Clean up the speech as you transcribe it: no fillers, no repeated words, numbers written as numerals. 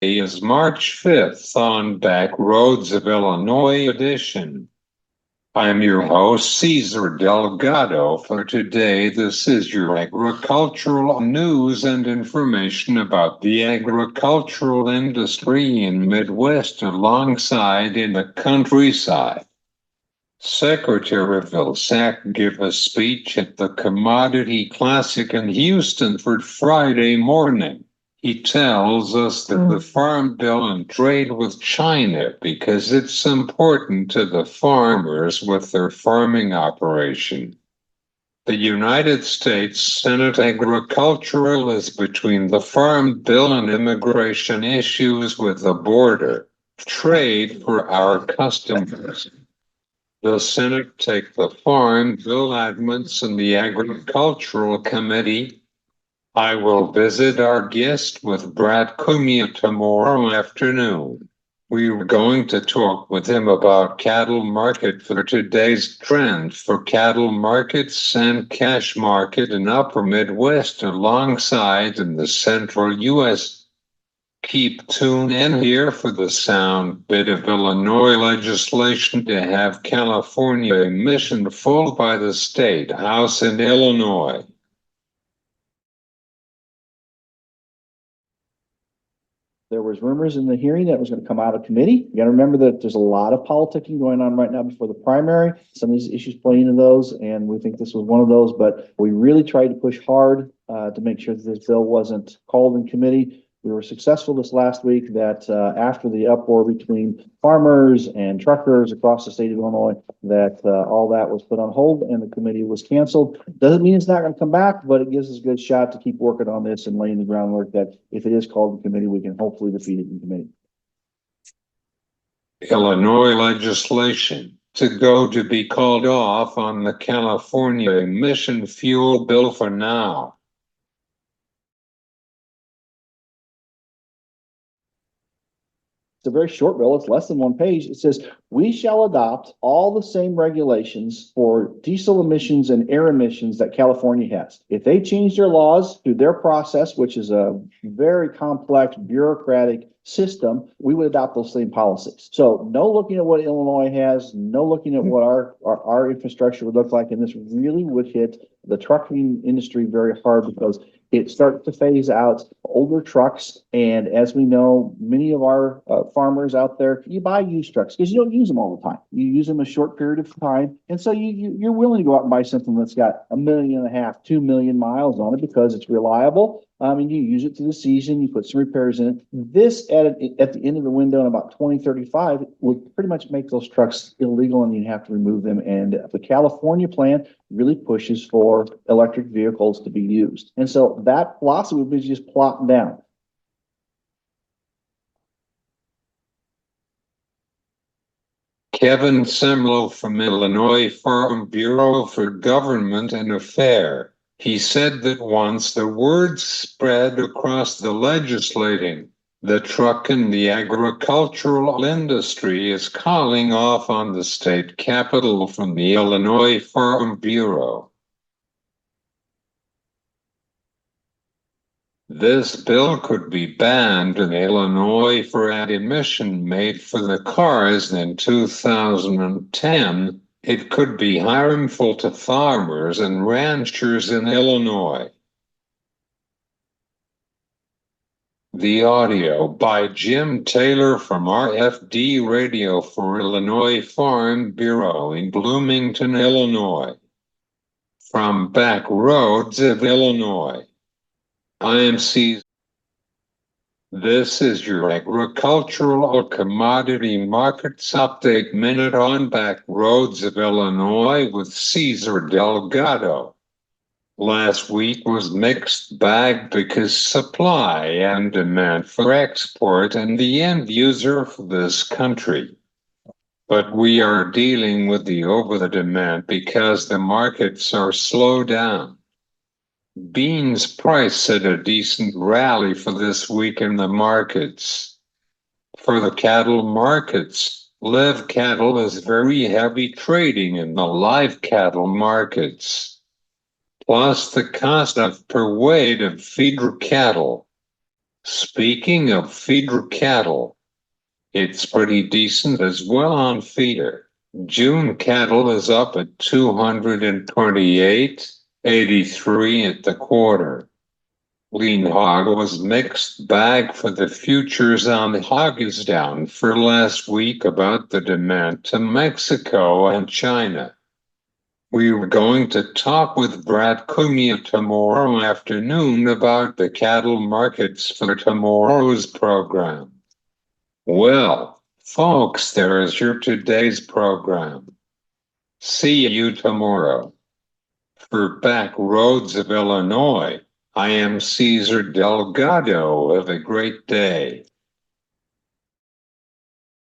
Is March 5th on Back Roads of Illinois edition. I'm your host, Cesar Delgado. For today, this is your agricultural news and information about the agricultural industry in Midwest alongside in the countryside. Secretary Vilsack gave a speech at the Commodity Classic in Houston for Friday morning. He tells us that the Farm Bill and trade with China because it's important to the farmers with their farming operation. The United States Senate Agricultural is between the Farm Bill and immigration issues with the border, trade for our customers. The Senate take the Farm Bill amendments in the Agricultural Committee. I will visit our guest with Brad Cumia tomorrow afternoon. We are going to talk with him about cattle market for today's trend for cattle markets and cash market in upper Midwest alongside in the central U.S. Keep tuned in here for the sound bit of Illinois legislation to have California emission full by the State House in Illinois. There was rumors in the hearing that it was going to come out of committee. You got to remember that there's a lot of politicking going on right now before the primary. Some of these issues play into those, and we think this was one of those. But we really tried to push hard to make sure that this bill wasn't called in committee. We were successful this last week that after the uproar between farmers and truckers across the state of Illinois, that all that was put on hold and the committee was canceled. Doesn't mean it's not going to come back, but it gives us a good shot to keep working on this and laying the groundwork that if it is called in committee, we can hopefully defeat it in committee. Illinois legislation to be called off on the California emission fuel bill for now. It's a very short bill. It's less than one page. It says, we shall adopt all the same regulations for diesel emissions and air emissions that California has. If they change their laws through their process, which is a very complex bureaucratic system, we would adopt those same policies. So no looking at what Illinois has, no looking at what our infrastructure would look like. And this really would hit the trucking industry very hard because it starts to phase out older trucks. And as we know, many of our farmers out there, you buy used trucks because you don't use them all the time. You use them a short period of time. And so you're willing to go out and buy something that's got 1.5 million, 2 million miles on it because it's reliable. And you use it through the season, you put some repairs in it. This at the end of the window in about 2035 would pretty much make those trucks illegal and you have to remove them. And the California plan really pushes for electric vehicles to be used. And so that philosophy would be just plopped down. Kevin Semlo from Illinois Farm Bureau for Government and Affairs. He said that once the word spread across the legislating, the truck and the agricultural industry is calling off on the state capitol from the Illinois Farm Bureau. This bill could be banned in Illinois for an emission made for the cars in 2010. It could be harmful to farmers and ranchers in Illinois. The audio by Jim Taylor from RFD Radio for Illinois Farm Bureau in Bloomington, Illinois. From Back Roads of Illinois. I am Cesar. This is your agricultural commodity markets update minute on Back Roads of Illinois with Cesar Delgado. Last week was mixed bag because supply and demand for export and the end user for this country. But we are dealing with the over the demand because the markets are slow down. Beans price had a decent rally for this week in the markets. For the cattle markets, live cattle is very heavy trading in the live cattle markets. Plus the cost of per weight of feeder cattle. Speaking of feeder cattle, it's pretty decent as well on feeder. June cattle is up at 228.83 at the quarter. Lean hog was mixed bag for the futures on the hog is down for last week about the demand to Mexico and China. We were going to talk with Brad Cunha tomorrow afternoon about the cattle markets for tomorrow's program. Well, folks, there is your today's program. See you tomorrow. For Back Roads of Illinois, I am Cesar Delgado. Have a great day.